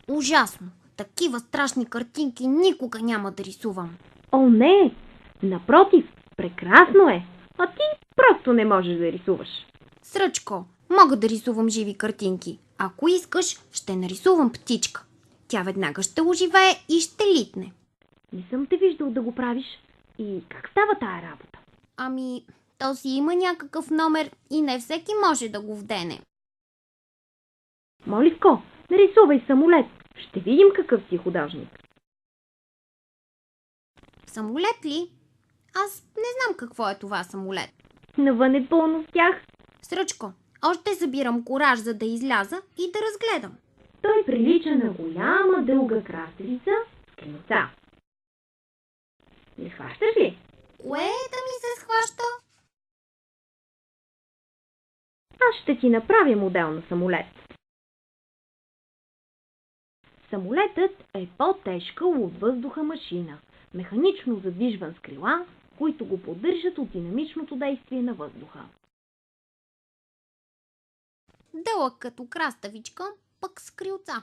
Ужасно! Такива страшни картинки никога няма да рисувам. О, не! Напротив, прекрасно е! А ти просто не можеш да рисуваш. Сръчко, мога да рисувам живи картинки. Ако искаш, ще нарисувам птичка. Тя веднага ще оживее и ще литне. Не съм те виждал да го правиш. И как става тая работа? Ами, то си има някакъв номер и не всеки може да го вдене. Моливко, нарисувай самолет. Ще видим какъв си художник. Самолет ли? Аз не знам какво е това самолет. Навън е пълно с тях. Сръчко, още събирам кураж, за да изляза и да разгледам. Той прилича на голяма дълга краставица с крилца. Не хващаш ли? Кое да ми се схваща? Аз ще ти направя модел на самолет. Самолетът е по-тежка от въздуха машина, механично задвижван с крила, които го поддържат от динамичното действие на въздуха. Дълъг като краставичка, пък с крилца.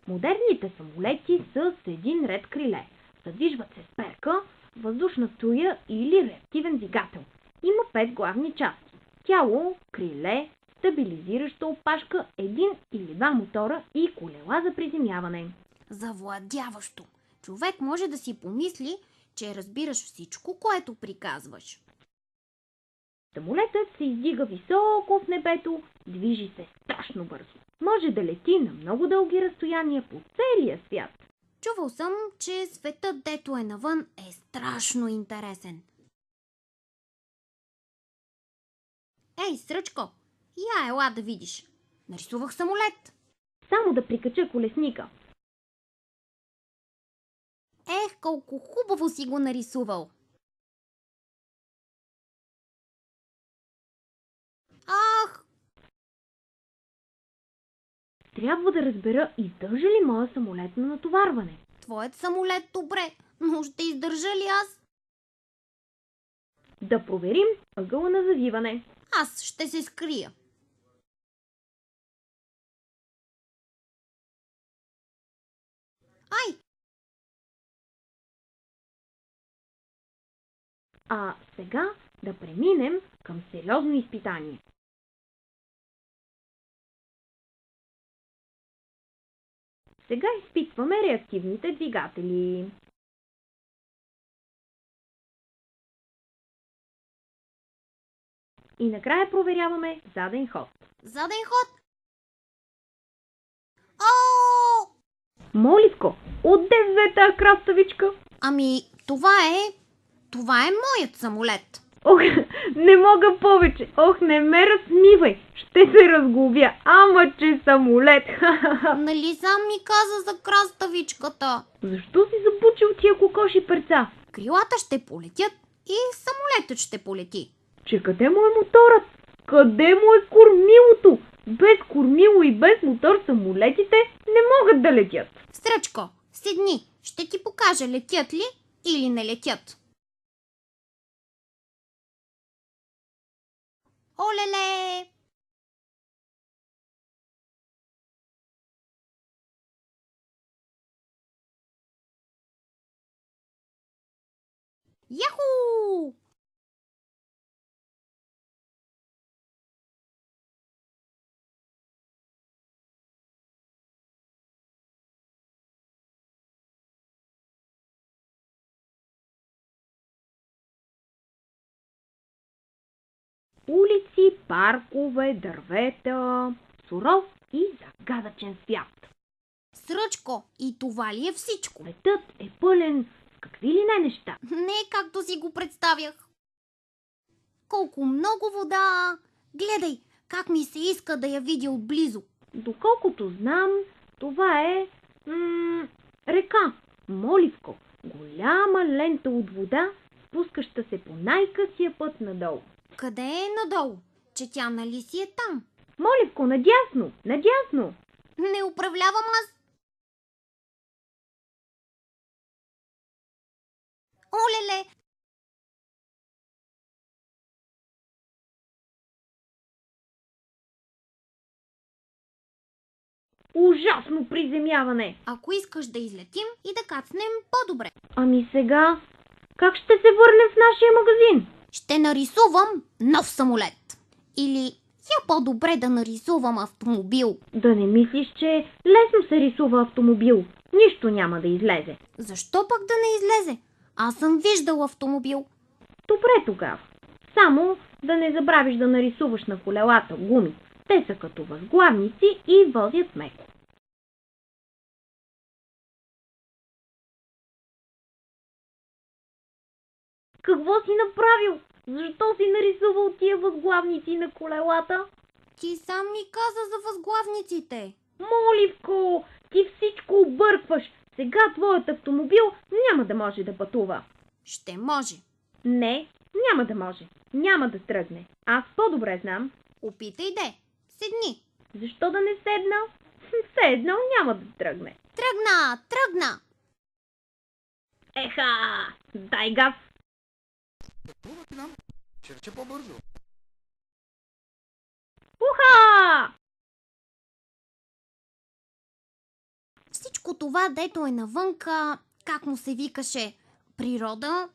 Модерните самолети са с един ред криле. Задвижват се с перка, въздушна струя или реактивен двигател. Има 5 главни части. Тяло, криле, стабилизираща опашка, един или два мотора и колела за приземяване. Завладяващо. Човек може да си помисли, че разбираш всичко, което приказваш. Самолетът се издига високо в небето, движи се страшно бързо. Може да лети на много дълги разстояния по целия свят. Чувал съм, че светът, дето е навън, е страшно интересен. Ей, Сръчко, я ела да видиш. Нарисувах самолет. Само да прикача колесника. Ех, колко хубаво си го нарисувал. Ах, Трябва да разбера, издържа ли моя самолет на натоварване. твоят самолет добре, но ще издържа ли аз? Да проверим ъгъла на завиване. Аз ще се скрия. Ай, А сега да преминем към сериозно изпитание. Сега изпитваме реактивните двигатели. И накрая проверяваме заден ход. заден ход. О! Моливко, отде взе тая краставичка? Ами, това е моят самолет. Ох, не мога повече. Ох, не ме разсмивай. Ще се разглобя. Ама че самолет. Нали сам ми каза за краставичката? Защо си запучил тия кокоши перца? Крилата ще полетят и самолетът ще полети. Че къде му е моторът? Къде му е кормилото? Без кормило и без мотор самолетите не могат да летят. Сръчко, седни, ще ти покажа летят ли или не летят. Олеле! Яху! Улици, паркове, дървета, суров и загадъчен свят. Сръчко, и това ли е всичко? Светът е пълен с какви ли не неща. Не както си го представях. Колко много вода! Гледай, как ми се иска да я видя отблизо. Доколкото знам, това е река, Моливко. Голяма лента от вода, спускаща се по най-късия път надолу. Къде е надолу? Че тя нали си е там? Моливко, надясно, надясно! Не управлявам аз. Олеле! Ужасно приземяване! Ако искаш да излетим и да кацнем по-добре. Ами сега, как ще се върнем в нашия магазин? Ще нарисувам нов самолет. Или я по-добре да нарисувам автомобил. Да не мислиш, че лесно се рисува автомобил. Нищо няма да излезе. Защо пък да не излезе? Аз съм виждал автомобил. Добре тогава. Само да не забравиш да нарисуваш на колелата гуми. Те са като възглавници и возят меко. Какво си направил? Защо си нарисувал тия възглавници на колелата? Ти сам ми каза за възглавниците. Моливко, ти всичко объркваш. Сега твоят автомобил няма да може да пътува. Ще може. Не, няма да може. Няма да тръгне. Аз по-добре знам. Опитай де. Седни. Защо да не седна? Все едно няма да тръгне. Тръгна, тръгна. Еха! Дай газ! Пробвайте нам, черче по-бързо. Уха! Всичко това, дето е навънка, как му се викаше? Природа?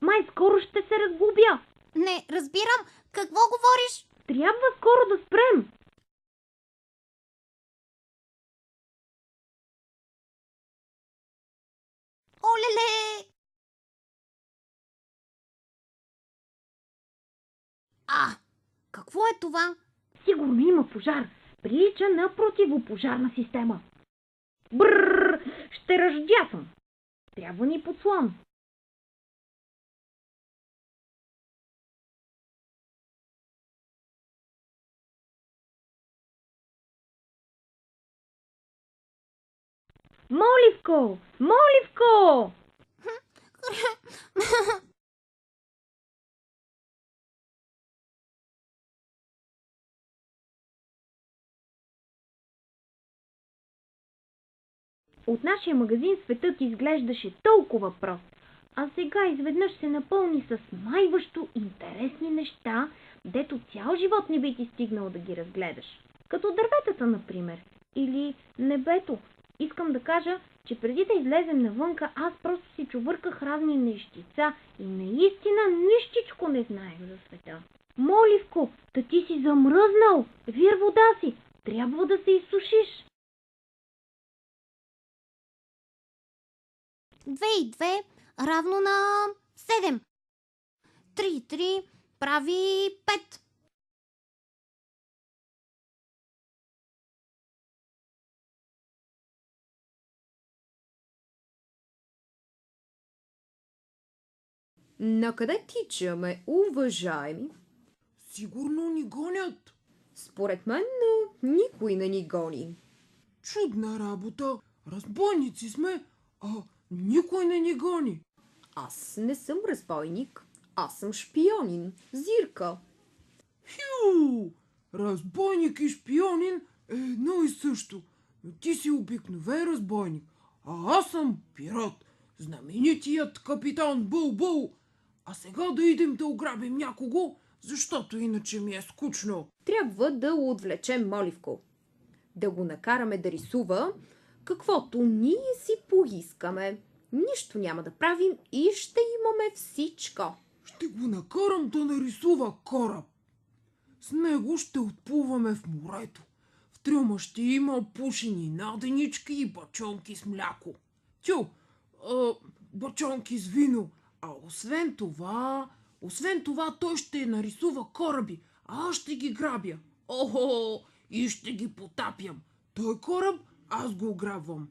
Май скоро ще се разгубя. Не, разбирам. Какво говориш? Трябва скоро да спрем. Олеле! Какво е това? Сигурно има пожар. Прилича на противопожарна система. Бррр! Ще ръждясам. Трябва ни подслон. Моливко! Моливко! От нашия магазин светът изглеждаше толкова прост, а сега изведнъж се напълни с майващо интересни неща, дето цял живот не би ти стигнал да ги разгледаш. Като дърветата, например, или небето. Искам да кажа, че преди да излезем навънка, аз просто си чувърках разни нещица и наистина нищичко не знаех за света. Моливко, та ти си замръзнал! Вир вода си! Трябва да се изсушиш! 2 и 2 равно на 7. 3 и 3 прави 5. Накъде тичаме, уважаеми? Сигурно ни гонят. Според мен, никой не ни гони. Чудна работа. Разбойници сме, а никой не ни гони. Аз не съм разбойник. Аз съм шпионин. Зирка. Хю! Разбойник и шпионин е едно и също. Но ти си обикновен разбойник, а аз съм пират. Знаменитият капитан Бъл-Бъл. А сега да идем да ограбим някого, защото иначе ми е скучно. Трябва да отвлечем Моливко. Да го накараме да рисува каквото ние си поискаме. Нищо няма да правим и ще имаме всичко. Ще го накарам да нарисува кораб. С него ще отплуваме в морето. В трюма ще има пушени наденички и бачонки с мляко. Бачонки с вино. А освен това той ще нарисува кораби, а аз ще ги грабя. Охо, и ще ги потапям. Той кораб, аз го ограбвам.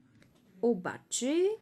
Обаче